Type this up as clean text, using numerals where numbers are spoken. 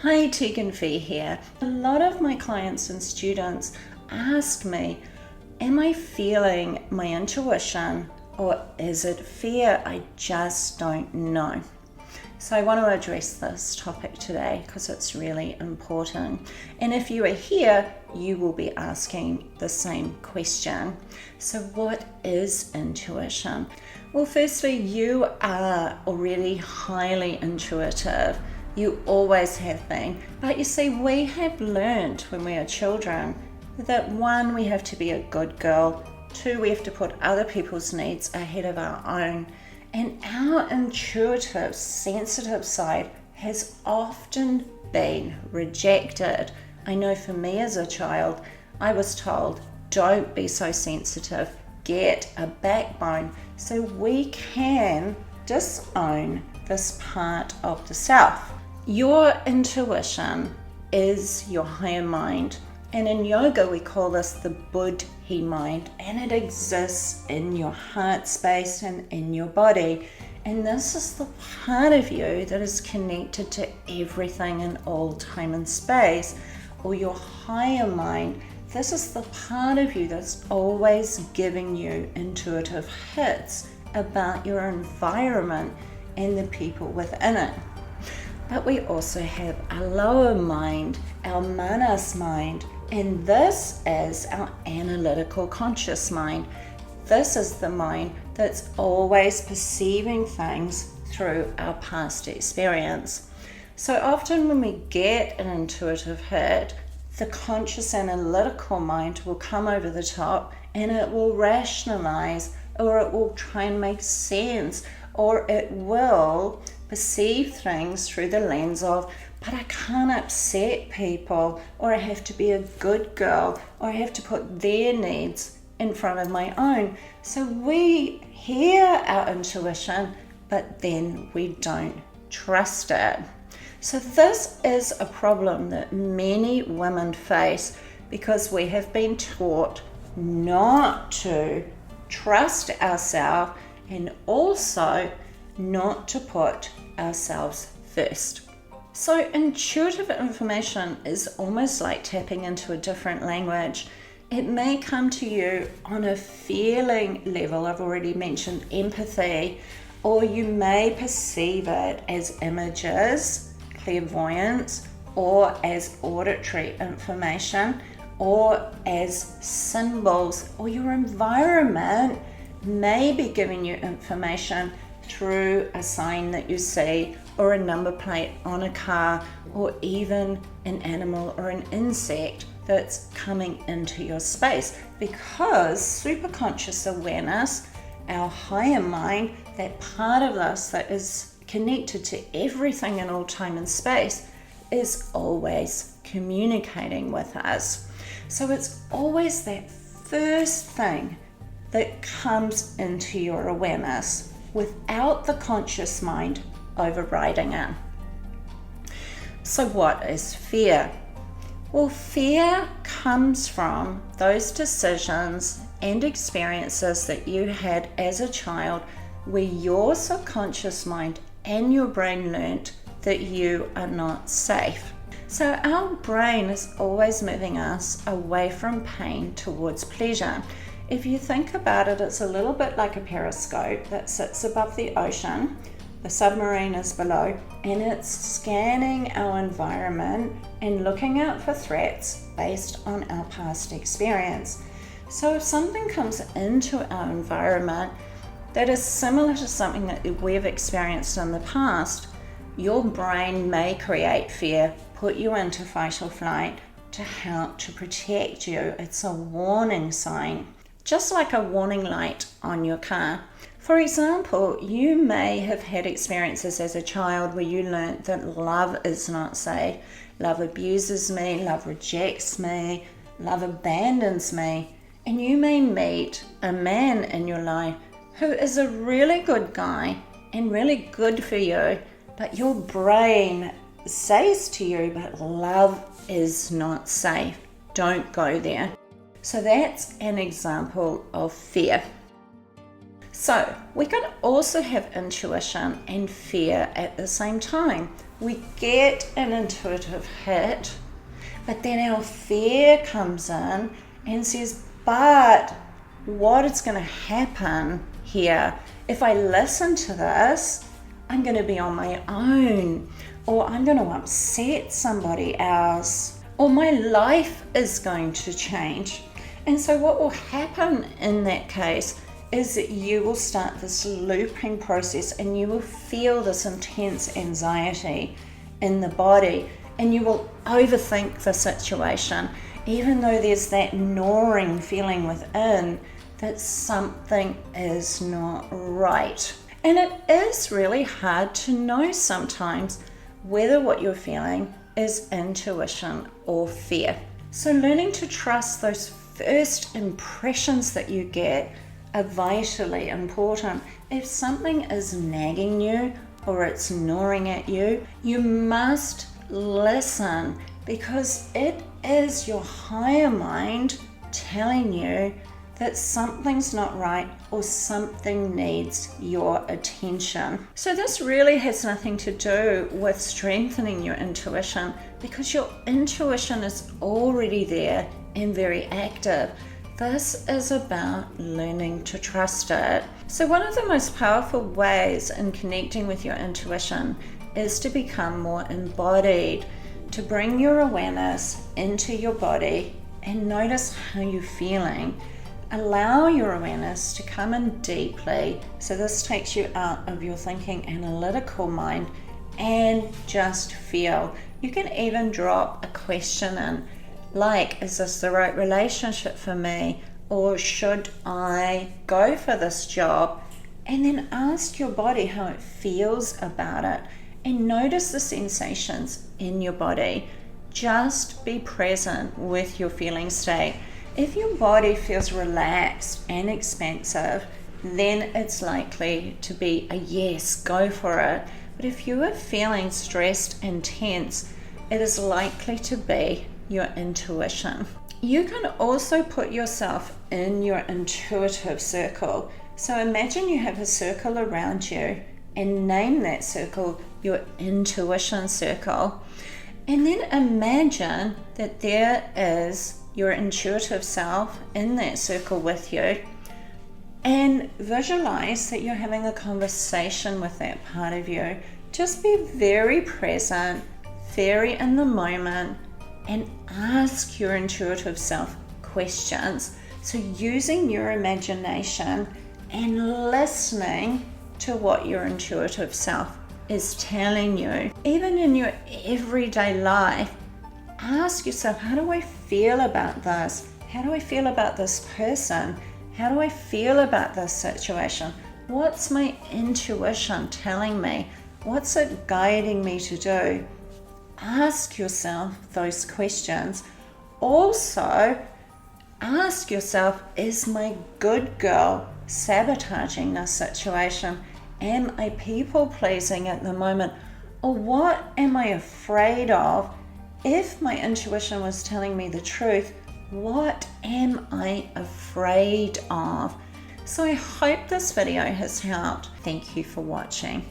Hi, Teagan here. A lot of my clients and students ask me, am I feeling my intuition or is it fear? I just don't know. So I want to address this topic today because it's really important. And if you are here, you will be asking the same question. So what is intuition? Well, firstly, you are already highly intuitive. You always have been. But you see, we have learned when we are children that one, we have to be a good girl. Two, we have to put other people's needs ahead of our own. And our intuitive, sensitive side has often been rejected. I know for me as a child, I was told, don't be so sensitive, get a backbone so we can disown this part of the self. Your intuition is your higher mind. And in yoga, we call this the Buddhi mind, and it exists in your heart space and in your body. And this is the part of you that is connected to everything in all time and space, or your higher mind. This is the part of you that's always giving you intuitive hits about your environment and the people within it. But we also have a lower mind, our manas mind, and this is our analytical conscious mind. This is the mind that's always perceiving things through our past experience. So often when we get an intuitive hit, the conscious analytical mind will come over the top and it will rationalize, or it will try and make sense, or it will perceive things through the lens of, but I can't upset people, or I have to be a good girl, or I have to put their needs in front of my own. So we hear our intuition, but then we don't trust it. So this is a problem that many women face because we have been taught not to trust ourselves and also not to put ourselves first. So intuitive information is almost like tapping into a different language. It may come to you on a feeling level. I've already mentioned empathy, or you may perceive it as images, clairvoyance, or as auditory information, or as symbols, or your environment may be giving you information through a sign that you see, or a number plate on a car, or even an animal or an insect that's coming into your space. Because superconscious awareness, our higher mind, that part of us that is connected to everything in all time and space, is always communicating with us. So it's always that first thing that comes into your awareness without the conscious mind overriding it. So what is fear? Well, fear comes from those decisions and experiences that you had as a child where your subconscious mind and your brain learnt that you are not safe. So our brain is always moving us away from pain towards pleasure. If you think about it, it's a little bit like a periscope that sits above the ocean. The submarine is below, and it's scanning our environment and looking out for threats based on our past experience. So if something comes into our environment that is similar to something that we've experienced in the past, your brain may create fear, put you into fight or flight to help to protect you. It's a warning sign, just like a warning light on your car. For example, you may have had experiences as a child where you learnt that love is not safe. Love abuses me, love rejects me, love abandons me. And you may meet a man in your life who is a really good guy and really good for you, but your brain says to you, but love is not safe. Don't go there. So that's an example of fear. So we can also have intuition and fear at the same time. we get an intuitive hit, but then our fear comes in and says, but what is going to happen here? If I listen to this, I'm going to be on my own, or I'm going to upset somebody else, or my life is going to change. And so what will happen in that case is that you will start this looping process, and you will feel this intense anxiety in the body, and you will overthink the situation, even though there's that gnawing feeling within that something is not right. And it is really hard to know sometimes whether what you're feeling is intuition or fear. So learning to trust those first impressions that you get are vitally important. If something is nagging you or it's gnawing at you, you must listen, because it is your higher mind telling you that something's not right or something needs your attention. So this really has nothing to do with strengthening your intuition, because your intuition is already there and very active. This is about learning to trust it. So one of the most powerful ways in connecting with your intuition is to become more embodied, to bring your awareness into your body and notice how you're feeling. Allow your awareness to come in deeply. So this takes you out of your thinking analytical mind and just feel. You can even drop a question in, like, is this the right relationship for me? Or should I go for this job? And then ask your body how it feels about it. And notice the sensations in your body. Just be present with your feeling state. If your body feels relaxed and expansive, then it's likely to be a yes, go for it. But if you are feeling stressed and tense, it is likely to be your intuition. You can also put yourself in your intuitive circle. So imagine you have a circle around you and name that circle your intuition circle. And then imagine that there is your intuitive self in that circle with you, and visualize that you're having a conversation with that part of you. Just be very present, very in the moment, and ask your intuitive self questions. So using your imagination and listening to what your intuitive self is telling you. Even in your everyday life, ask yourself, how do I feel about this? How do I feel about this person? How do I feel about this situation? What's my intuition telling me? What's it guiding me to do? Ask yourself those questions. Also, ask yourself, is my good girl sabotaging this situation? Am I people pleasing at the moment? Or what am I afraid of? If my intuition was telling me the truth, what am I afraid of? So I hope this video has helped. Thank you for watching.